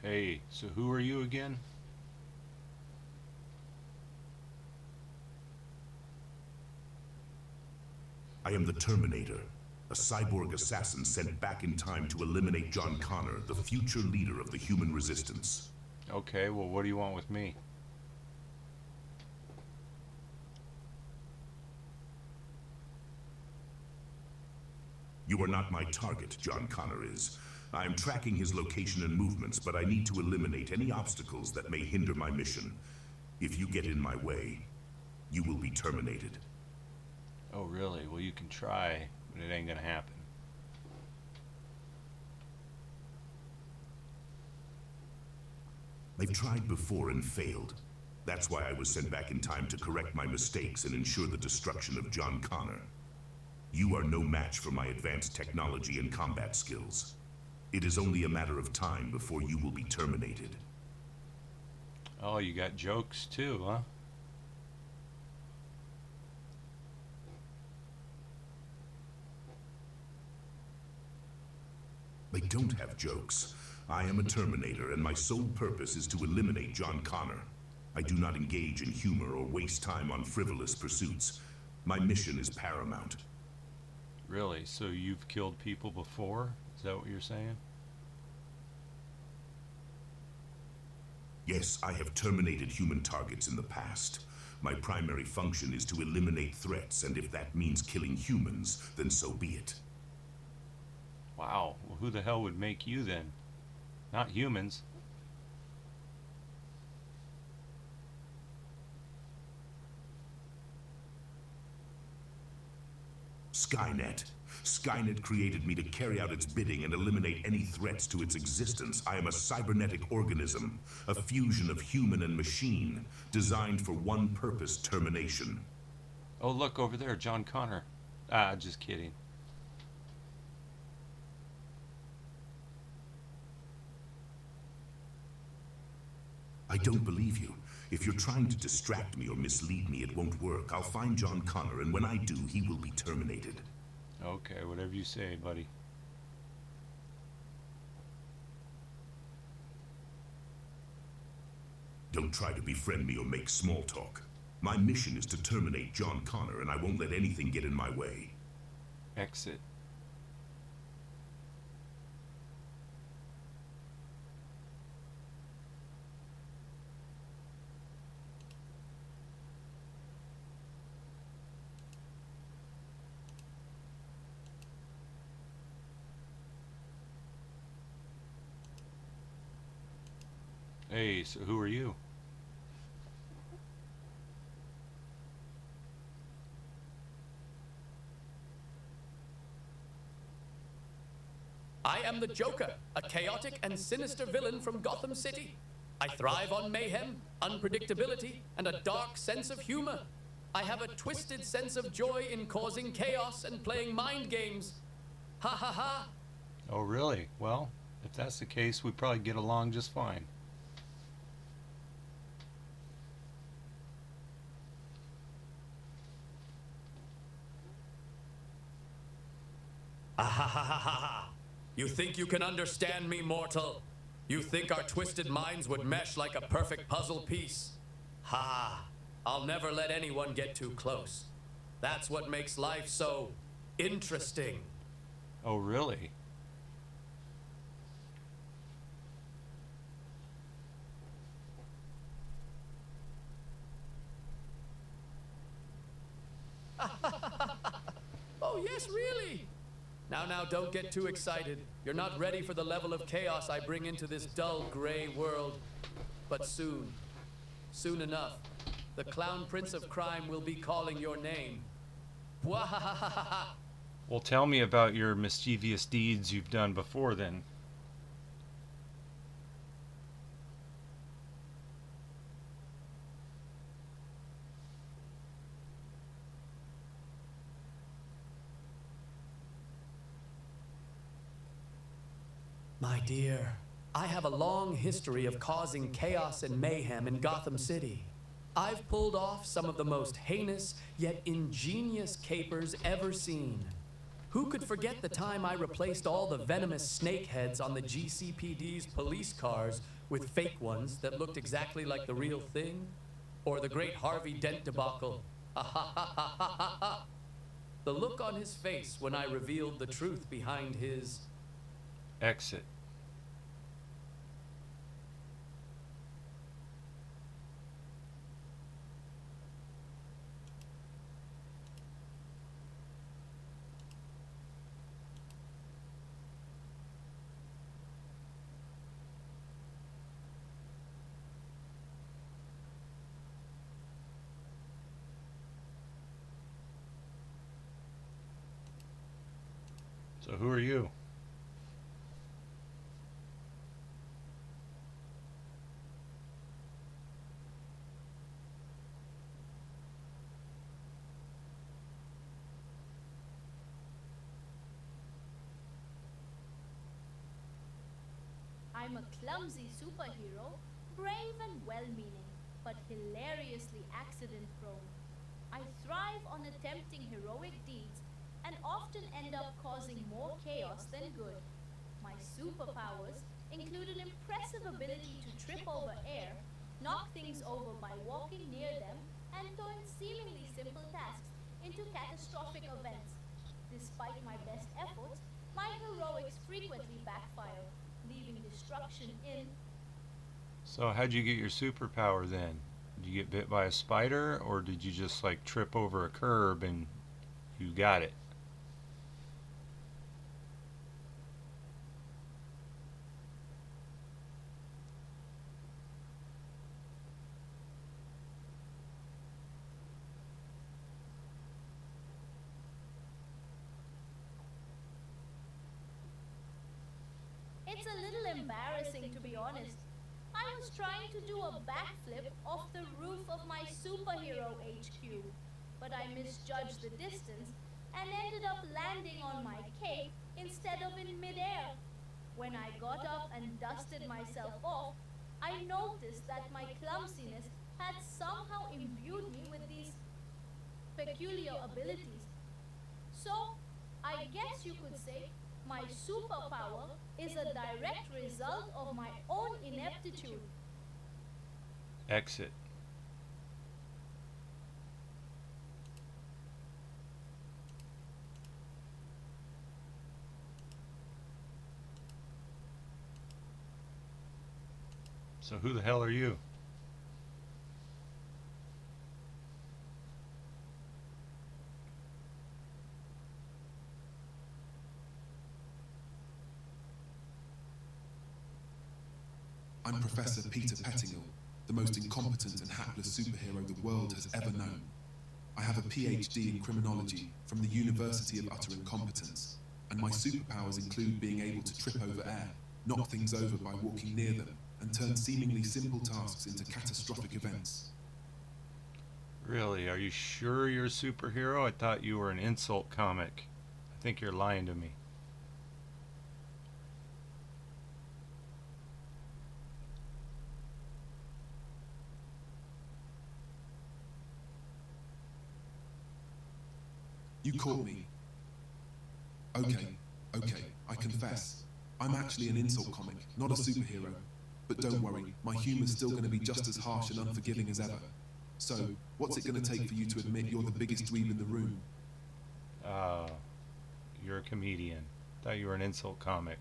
Hey, so who are you again? I am the Terminator, a cyborg assassin sent back in time to eliminate John Connor, the future leader of the human resistance. Okay, well, what do you want with me? You are not my target, John Connor is. I am tracking his location and movements, but I need to eliminate any obstacles that may hinder my mission. If you get in my way, you will be terminated. Oh, really? Well, you can try, but it ain't gonna happen. I've tried before and failed. That's why I was sent back in time to correct my mistakes and ensure the destruction of John Connor. You are no match for my advanced technology and combat skills. It is only a matter of time before you will be terminated. Oh, you got jokes too, huh? They don't have jokes. I am a Terminator, and my sole purpose is to eliminate John Connor. I do not engage in humor or waste time on frivolous pursuits. My mission is paramount. Really? So you've killed people before? Is that what you're saying? Yes, I have terminated human targets in the past. My primary function is to eliminate threats, and if that means killing humans, then so be it. Wow. Well, who the hell would make you then? Not humans. Skynet. Skynet created me to carry out its bidding and eliminate any threats to its existence. I am a cybernetic organism, a fusion of human and machine, designed for one purpose: termination. Oh, look over there, John Connor. Ah, just kidding. I don't believe you. If you're trying to distract me or mislead me, it won't work. I'll find John Connor, and when I do, he will be terminated. Okay, whatever you say, buddy. Don't try to befriend me or make small talk. My mission is to terminate John Connor, and I won't let anything get in my way. Exit. Hey, so who are you? I am the Joker, a chaotic and sinister villain from Gotham City. I thrive on mayhem, unpredictability, and a dark sense of humor. I have a twisted sense of joy in causing chaos and playing mind games. Ha ha ha! Oh, really? Well, if that's the case, we probably get along just fine. Ah ha ha ha ha ha! You think you can understand me, mortal? You think our twisted minds would mesh like a perfect puzzle piece? Ha! I'll never let anyone get too close. That's what makes life so interesting. Oh, really? Oh, yes, really? Now, don't get too excited. You're not ready for the level of chaos I bring into this dull, gray world. But soon enough, the Clown Prince of Crime will be calling your name. Bwahahaha! Well, tell me about your mischievous deeds you've done before then. My dear, I have a long history of causing chaos and mayhem in Gotham City. I've pulled off some of the most heinous yet ingenious capers ever seen. Who could forget the time I replaced all the venomous snake heads on the GCPD's police cars with fake ones that looked exactly like the real thing? Or the great Harvey Dent debacle? The look on his face when I revealed the truth behind his... Exit. So who are you? I'm a clumsy superhero, brave and well-meaning, but hilariously accident-prone. I thrive on attempting heroic deeds and often end up causing more chaos than good. My superpowers include an impressive ability to trip over air, knock things over by walking near them, and turn seemingly simple tasks into catastrophic events. Despite my best efforts, my heroics frequently backfire, leaving destruction in... So how'd you get your superpower then? Did you get bit by a spider, or did you just like trip over a curb and you got it? It's a little embarrassing, to be honest. I was trying to do a backflip off the roof of my superhero HQ, but I misjudged the distance and ended up landing on my cape instead of in midair. When I got up and dusted myself off, I noticed that my clumsiness had somehow imbued me with these peculiar abilities. So, I guess you could say my superpower is a direct result of my own ineptitude. Exit. So who the hell are you? I'm Professor Peter Pettingill, the most incompetent and hapless superhero the world has ever known. I have a PhD in criminology from the University of Utter Incompetence, and my superpowers include being able to trip over air, knock things over by walking near them, and turn seemingly simple tasks into catastrophic events. Really? Are you sure you're a superhero? I thought you were an insult comic. I think you're lying to me. You caught me. Okay, I confess. I'm actually an insult comic, not a superhero. But don't worry, my humor's still going to be just as harsh and unforgiving as ever. So, what's it going to take for you to admit you're the biggest dweeb in the room? You're a comedian. Thought you were an insult comic.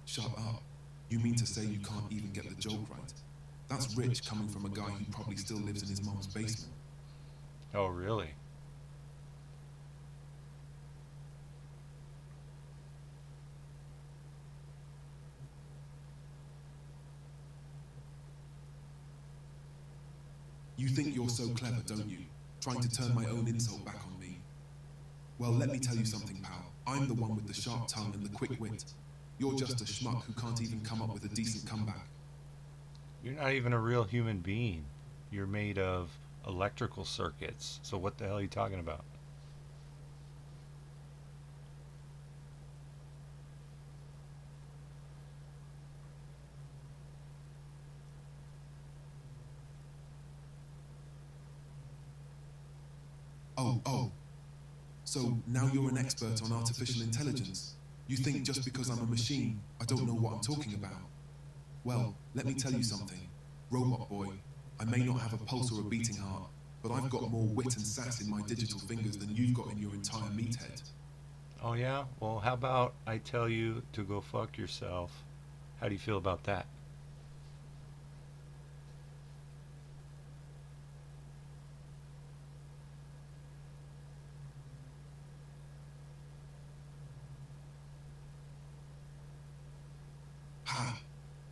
Shut up. You mean to say you can't even get the joke right? That's rich coming from a guy who probably still lives in his mom's basement. Oh, really? You think you're so clever, don't you? Trying to turn my own insult back on me. Well, let me tell you something, pal. I'm the one with the sharp tongue and the quick wit. You're just a schmuck who can't even come up with a decent comeback. You're not even a real human being. You're made of electrical circuits. So what the hell are you talking about? Oh. So now you're an expert on artificial intelligence. You think just because I'm a machine, I don't know what I'm talking about. Well, let me tell you something. Robot boy, I may not have a pulse or a beating heart, but I've got more wit and sass in my digital fingers than you've got in your entire meathead. Oh, yeah? Well, how about I tell you to go fuck yourself? How do you feel about that? Ha!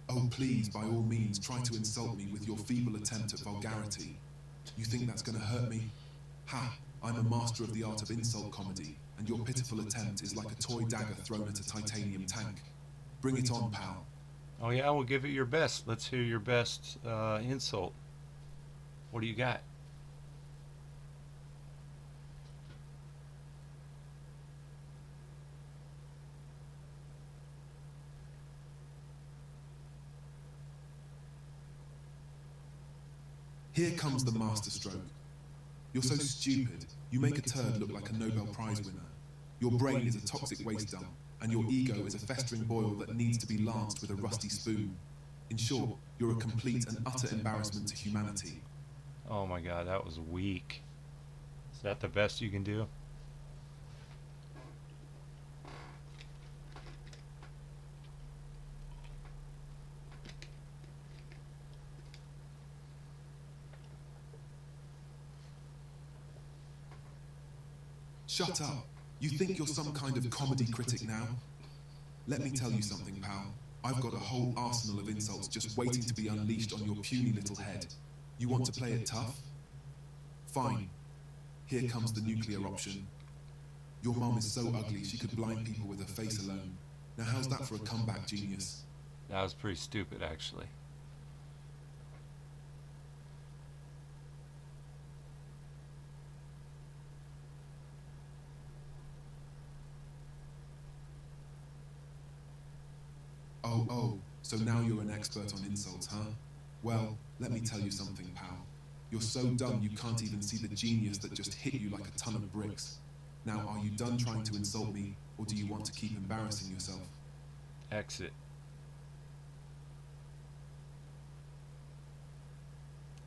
Oh, please, by all means, try to insult me with your feeble attempt at vulgarity. You think that's going to hurt me? Ha! I'm a master of the art of insult comedy, and your pitiful attempt is like a toy dagger thrown at a titanium tank. Bring it on, pal. Oh, yeah? Well, give it your best. Let's hear your best insult. What do you got? Here comes the masterstroke. You're so stupid, you make a turd look like a Nobel Prize winner. Your brain is a toxic waste dump, and your ego is a festering boil that needs to be lanced with a rusty spoon. In short, you're a complete and utter embarrassment to humanity. Oh, my God, that was weak. Is that the best you can do? Shut up. You think you're some kind of comedy critic now? Let me tell you something, pal. I've got a whole arsenal of insults just waiting to be unleashed on your puny little head. You want to play it tough? Fine. Here comes the nuclear option. Your mom is so ugly she could blind people with her face alone. Now how's that for a comeback, genius? That was pretty stupid, actually. Oh, so now you're an expert on insults, huh? Well, let me tell you something, pal. You're so dumb you can't even see the genius that just hit you like a ton of bricks. Now, are you done trying to insult me, or do you want to keep embarrassing yourself? Exit.